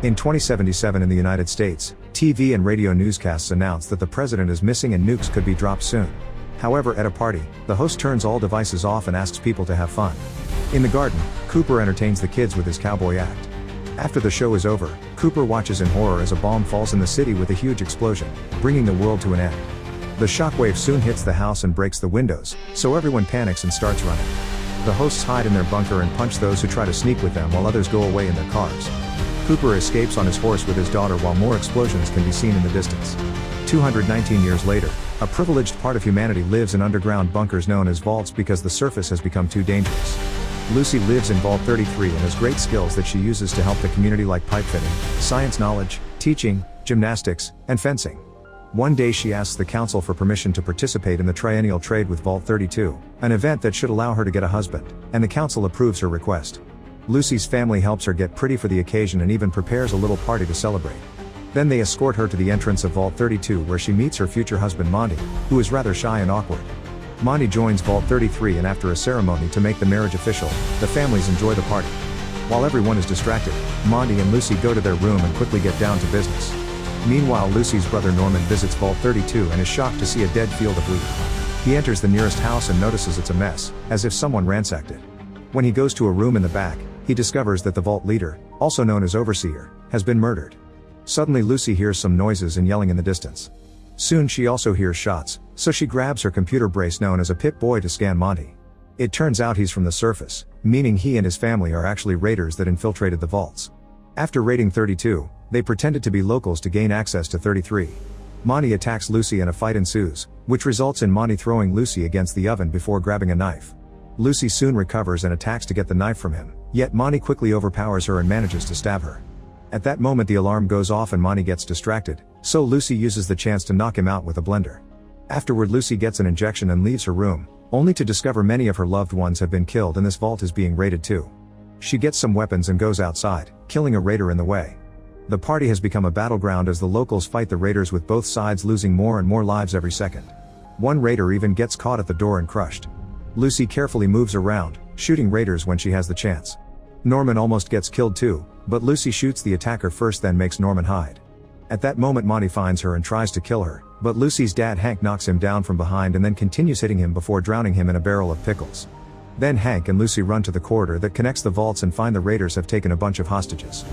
In 2077 in the United States, TV and radio newscasts announce that the president is missing and nukes could be dropped soon. However, at a party, the host turns all devices off and asks people to have fun. In the garden, Cooper entertains the kids with his cowboy act. After the show is over, Cooper watches in horror as a bomb falls in the city with a huge explosion, bringing the world to an end. The shockwave soon hits the house and breaks the windows, so everyone panics and starts running. The hosts hide in their bunker and punch those who try to sneak with them while others go away in their cars. Cooper escapes on his horse with his daughter while more explosions can be seen in the distance. 219 years later, a privileged part of humanity lives in underground bunkers known as vaults because the surface has become too dangerous. Lucy lives in Vault 33 and has great skills that she uses to help the community like pipe fitting, science knowledge, teaching, gymnastics, and fencing. One day she asks the council for permission to participate in the triennial trade with Vault 32, an event that should allow her to get a husband, and the council approves her request. Lucy's family helps her get pretty for the occasion and even prepares a little party to celebrate. Then they escort her to the entrance of Vault 32 where she meets her future husband Monty, who is rather shy and awkward. Monty joins Vault 33 and after a ceremony to make the marriage official, the families enjoy the party. While everyone is distracted, Monty and Lucy go to their room and quickly get down to business. Meanwhile, Lucy's brother Norman visits Vault 32 and is shocked to see a dead field of wheat. He enters the nearest house and notices it's a mess, as if someone ransacked it. When he goes to a room in the back, he discovers that the vault leader, also known as Overseer, has been murdered. Suddenly Lucy hears some noises and yelling in the distance. Soon she also hears shots, so she grabs her computer brace known as a Pip-Boy to scan Monty. It turns out he's from the surface, meaning he and his family are actually raiders that infiltrated the vaults. After raiding 32, they pretended to be locals to gain access to 33. Monty attacks Lucy and a fight ensues, which results in Monty throwing Lucy against the oven before grabbing a knife. Lucy soon recovers and attacks to get the knife from him, yet Monty quickly overpowers her and manages to stab her. At that moment the alarm goes off and Monty gets distracted, so Lucy uses the chance to knock him out with a blender. Afterward Lucy gets an injection and leaves her room, only to discover many of her loved ones have been killed and this vault is being raided too. She gets some weapons and goes outside, killing a raider in the way. The party has become a battleground as the locals fight the raiders with both sides losing more and more lives every second. One raider even gets caught at the door and crushed. Lucy carefully moves around, shooting raiders when she has the chance. Norman almost gets killed too, but Lucy shoots the attacker first then makes Norman hide. At that moment Monty finds her and tries to kill her, but Lucy's dad Hank knocks him down from behind and then continues hitting him before drowning him in a barrel of pickles. Then Hank and Lucy run to the corridor that connects the vaults and find the raiders have taken a bunch of hostages.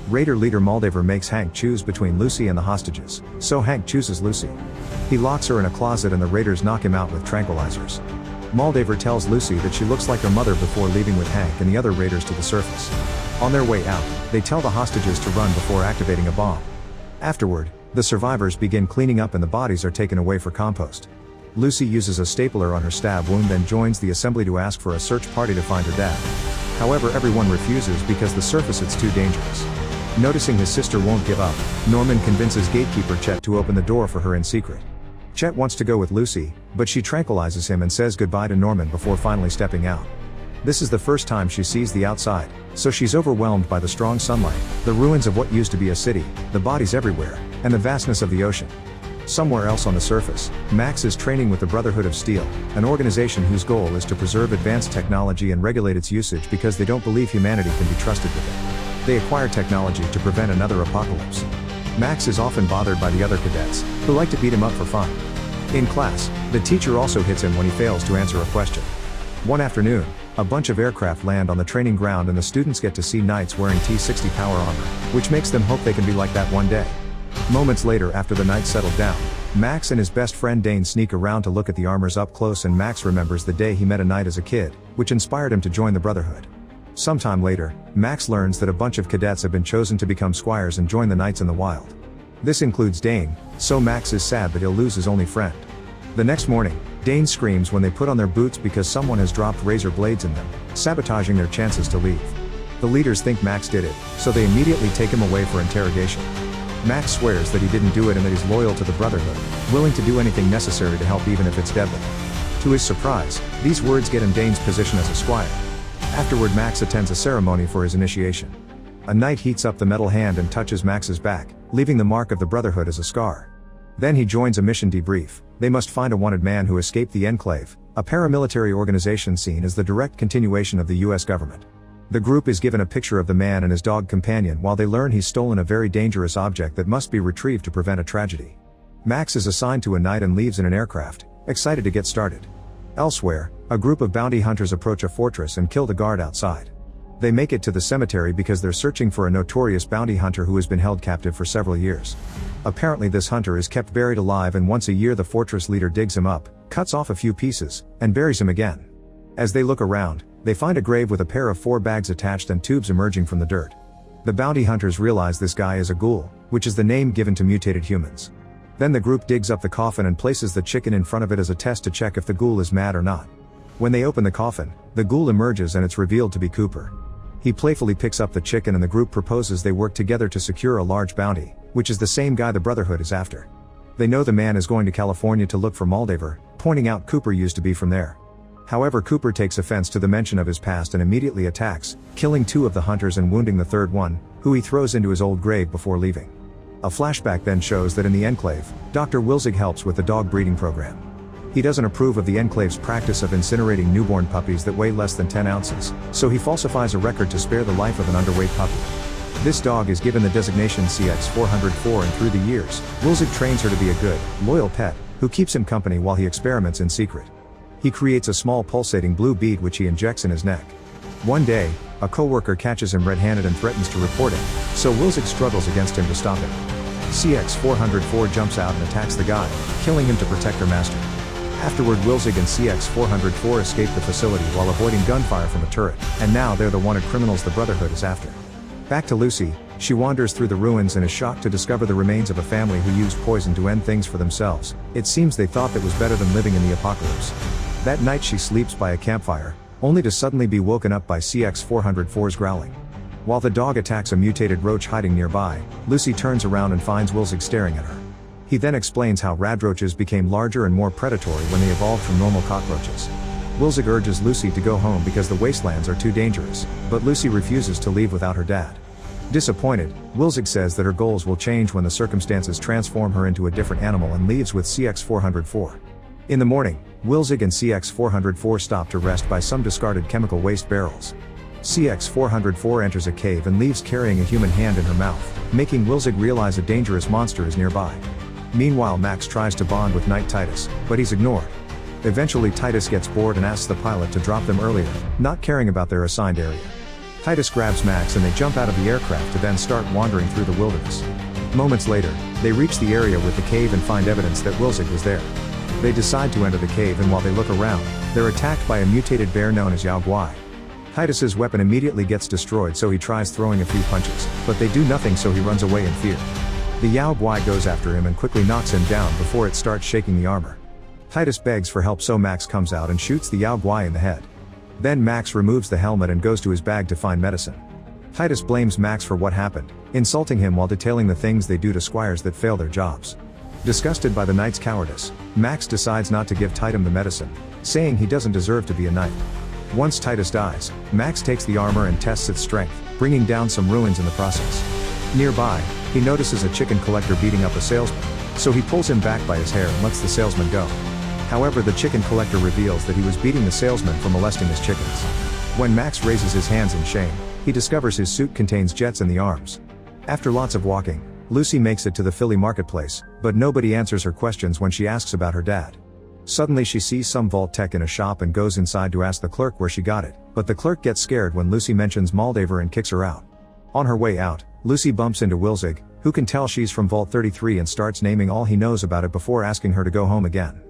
Raider leader Moldaver makes Hank choose between Lucy and the hostages, so Hank chooses Lucy. He locks her in a closet and the raiders knock him out with tranquilizers. Moldaver tells Lucy that she looks like her mother before leaving with Hank and the other raiders to the surface. On their way out, they tell the hostages to run before activating a bomb. Afterward, the survivors begin cleaning up and the bodies are taken away for compost. Lucy uses a stapler on her stab wound then joins the assembly to ask for a search party to find her dad. However, everyone refuses because the surface is too dangerous. Noticing his sister won't give up, Norman convinces gatekeeper Chet to open the door for her in secret. Chet wants to go with Lucy, but she tranquilizes him and says goodbye to Norman before finally stepping out. This is the first time she sees the outside, so she's overwhelmed by the strong sunlight, the ruins of what used to be a city, the bodies everywhere, and the vastness of the ocean. Somewhere else on the surface, Max is training with the Brotherhood of Steel, an organization whose goal is to preserve advanced technology and regulate its usage because they don't believe humanity can be trusted with it. They acquire technology to prevent another apocalypse. Max is often bothered by the other cadets, who like to beat him up for fun. In class, the teacher also hits him when he fails to answer a question. One afternoon, a bunch of aircraft land on the training ground and the students get to see knights wearing T-60 power armor, which makes them hope they can be like that one day. Moments later after the knights settled down, Max and his best friend Dane sneak around to look at the armors up close and Max remembers the day he met a knight as a kid, which inspired him to join the Brotherhood. Sometime later, Max learns that a bunch of cadets have been chosen to become squires and join the knights in the wild. This includes Dane, so Max is sad that he'll lose his only friend. The next morning, Dane screams when they put on their boots because someone has dropped razor blades in them, sabotaging their chances to leave. The leaders think Max did it, so they immediately take him away for interrogation. Max swears that he didn't do it and that he's loyal to the Brotherhood, willing to do anything necessary to help even if it's deadly. To his surprise, these words get him Dane's position as a squire. Afterward, Max attends a ceremony for his initiation. A knight heats up the metal hand and touches Max's back, leaving the mark of the Brotherhood as a scar. Then he joins a mission debrief. They must find a wanted man who escaped the Enclave, a paramilitary organization seen as the direct continuation of the US government. The group is given a picture of the man and his dog companion while they learn he's stolen a very dangerous object that must be retrieved to prevent a tragedy. Max is assigned to a night and leaves in an aircraft, excited to get started. Elsewhere, a group of bounty hunters approach a fortress and kill the guard outside. They make it to the cemetery because they're searching for a notorious bounty hunter who has been held captive for several years. Apparently this hunter is kept buried alive, and once a year the fortress leader digs him up, cuts off a few pieces, and buries him again. As they look around, they find a grave with a pair of 4 bags attached and tubes emerging from the dirt. The bounty hunters realize this guy is a ghoul, which is the name given to mutated humans. Then the group digs up the coffin and places the chicken in front of it as a test to check if the ghoul is mad or not. When they open the coffin, the ghoul emerges and it's revealed to be Cooper. He playfully picks up the chicken and the group proposes they work together to secure a large bounty, which is the same guy the Brotherhood is after. They know the man is going to California to look for Moldaver, pointing out Cooper used to be from there. However, Cooper takes offense to the mention of his past and immediately attacks, killing 2 of the hunters and wounding the third one, who he throws into his old grave before leaving. A flashback then shows that in the Enclave, Dr. Wilzig helps with the dog breeding program. He doesn't approve of the Enclave's practice of incinerating newborn puppies that weigh less than 10 ounces, so he falsifies a record to spare the life of an underweight puppy. This dog is given the designation CX-404, and through the years, Wilzig trains her to be a good, loyal pet, who keeps him company while he experiments in secret. He creates a small pulsating blue bead which he injects in his neck. One day, a co-worker catches him red-handed and threatens to report him, so Wilzig struggles against him to stop him. CX-404 jumps out and attacks the guy, killing him to protect her master. Afterward, Wilzig and CX-404 escape the facility while avoiding gunfire from a turret, and now they're the wanted criminals the Brotherhood is after. Back to Lucy, she wanders through the ruins and is shocked to discover the remains of a family who used poison to end things for themselves. It seems they thought that was better than living in the apocalypse. That night she sleeps by a campfire, only to suddenly be woken up by CX-404's growling. While the dog attacks a mutated roach hiding nearby, Lucy turns around and finds Wilzig staring at her. He then explains how radroaches became larger and more predatory when they evolved from normal cockroaches. Wilzig urges Lucy to go home because the wastelands are too dangerous, but Lucy refuses to leave without her dad. Disappointed, Wilzig says that her goals will change when the circumstances transform her into a different animal and leaves with CX-404. In the morning, Wilzig and CX-404 stop to rest by some discarded chemical waste barrels. CX-404 enters a cave and leaves carrying a human hand in her mouth, making Wilzig realize a dangerous monster is nearby. Meanwhile, Max tries to bond with Knight Titus, but he's ignored. Eventually Titus gets bored and asks the pilot to drop them earlier, not caring about their assigned area. Titus grabs Max and they jump out of the aircraft to then start wandering through the wilderness. Moments later, they reach the area with the cave and find evidence that Wilzig was there. They decide to enter the cave, and while they look around, they're attacked by a mutated bear known as Yao Guai. Titus's weapon immediately gets destroyed, so he tries throwing a few punches, but they do nothing, so he runs away in fear. The Yao Guai goes after him and quickly knocks him down before it starts shaking the armor. Titus begs for help, so Max comes out and shoots the Yao Guai in the head. Then Max removes the helmet and goes to his bag to find medicine. Titus blames Max for what happened, insulting him while detailing the things they do to squires that fail their jobs. Disgusted by the knight's cowardice, Max decides not to give Titus the medicine, saying he doesn't deserve to be a knight. Once Titus dies, Max takes the armor and tests its strength, bringing down some ruins in the process. Nearby, he notices a chicken collector beating up a salesman, so he pulls him back by his hair and lets the salesman go. However, the chicken collector reveals that he was beating the salesman for molesting his chickens. When Max raises his hands in shame, he discovers his suit contains jets in the arms. After lots of walking, Lucy makes it to the Philly marketplace, but nobody answers her questions when she asks about her dad. Suddenly she sees some vault tech in a shop and goes inside to ask the clerk where she got it, but the clerk gets scared when Lucy mentions Moldaver and kicks her out. On her way out, Lucy bumps into Wilzig, who can tell she's from Vault 33 and starts naming all he knows about it before asking her to go home again.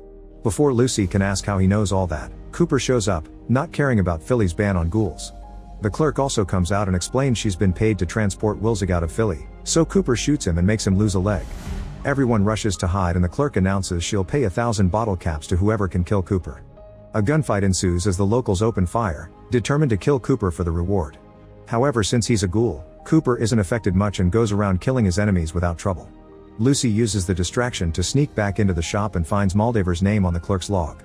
Before Lucy can ask how he knows all that, Cooper shows up, not caring about Philly's ban on ghouls. The clerk also comes out and explains she's been paid to transport Wilzig out of Philly, so Cooper shoots him and makes him lose a leg. Everyone rushes to hide and the clerk announces she'll pay 1,000 bottle caps to whoever can kill Cooper. A gunfight ensues as the locals open fire, determined to kill Cooper for the reward. However, since he's a ghoul, Cooper isn't affected much and goes around killing his enemies without trouble. Lucy uses the distraction to sneak back into the shop and finds Moldaver's name on the clerk's log.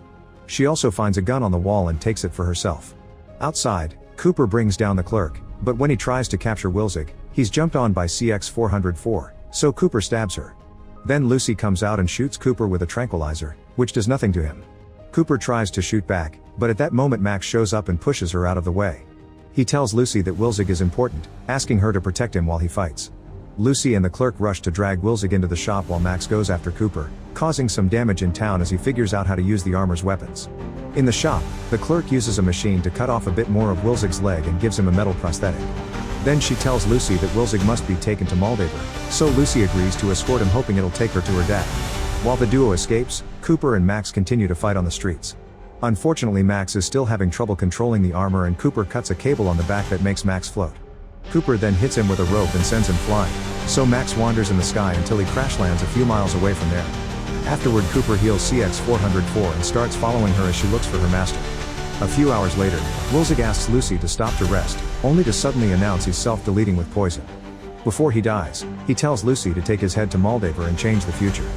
She also finds a gun on the wall and takes it for herself. Outside, Cooper brings down the clerk, but when he tries to capture Wilzig, he's jumped on by CX-404, so Cooper stabs her. Then Lucy comes out and shoots Cooper with a tranquilizer, which does nothing to him. Cooper tries to shoot back, but at that moment Max shows up and pushes her out of the way. He tells Lucy that Wilzig is important, asking her to protect him while he fights. Lucy and the clerk rush to drag Wilzig into the shop while Max goes after Cooper, causing some damage in town as he figures out how to use the armor's weapons. In the shop, the clerk uses a machine to cut off a bit more of Wilzig's leg and gives him a metal prosthetic. Then she tells Lucy that Wilzig must be taken to Moldaver, so Lucy agrees to escort him, hoping it'll take her to her dad. While the duo escapes, Cooper and Max continue to fight on the streets. Unfortunately, Max is still having trouble controlling the armor, and Cooper cuts a cable on the back that makes Max float. Cooper then hits him with a rope and sends him flying, so Max wanders in the sky until he crash lands a few miles away from there. Afterward, Cooper heals CX-404 and starts following her as she looks for her master. A few hours later, Wilzig asks Lucy to stop to rest, only to suddenly announce he's self-deleting with poison. Before he dies, he tells Lucy to take his head to Moldaver and change the future.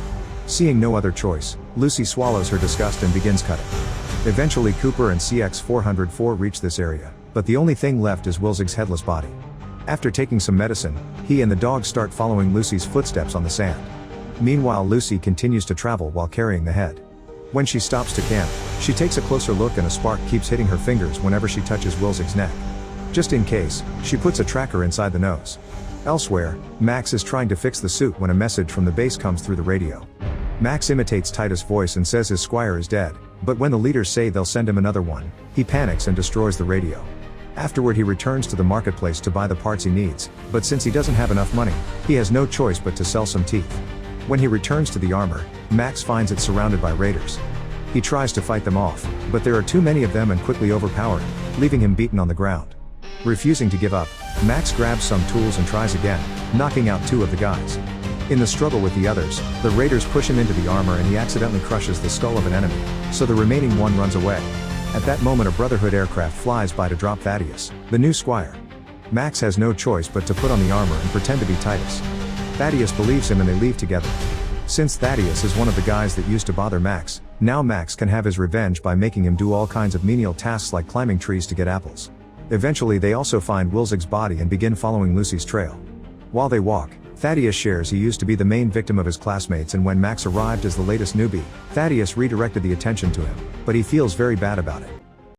Seeing no other choice, Lucy swallows her disgust and begins cutting. Eventually, Cooper and CX-404 reach this area, but the only thing left is Wilzig's headless body. After taking some medicine, he and the dog start following Lucy's footsteps on the sand. Meanwhile, Lucy continues to travel while carrying the head. When she stops to camp, she takes a closer look and a spark keeps hitting her fingers whenever she touches Wilzig's neck. Just in case, she puts a tracker inside the nose. Elsewhere, Max is trying to fix the suit when a message from the base comes through the radio. Max imitates Titus' voice and says his squire is dead, but when the leaders say they'll send him another one, he panics and destroys the radio. Afterward, he returns to the marketplace to buy the parts he needs, but since he doesn't have enough money, he has no choice but to sell some teeth. When he returns to the armor, Max finds it surrounded by raiders. He tries to fight them off, but there are too many of them and quickly overpower him, leaving him beaten on the ground. Refusing to give up, Max grabs some tools and tries again, knocking out 2 of the guys. In the struggle with the others, the raiders push him into the armor and he accidentally crushes the skull of an enemy, so the remaining one runs away. At that moment, a Brotherhood aircraft flies by to drop Thaddeus, the new squire. Max has no choice but to put on the armor and pretend to be Titus. Thaddeus believes him and they leave together. Since Thaddeus is one of the guys that used to bother Max, now Max can have his revenge by making him do all kinds of menial tasks like climbing trees to get apples. Eventually, they also find Wilzig's body and begin following Lucy's trail. While they walk, Thaddeus shares he used to be the main victim of his classmates, and when Max arrived as the latest newbie, Thaddeus redirected the attention to him, but he feels very bad about it.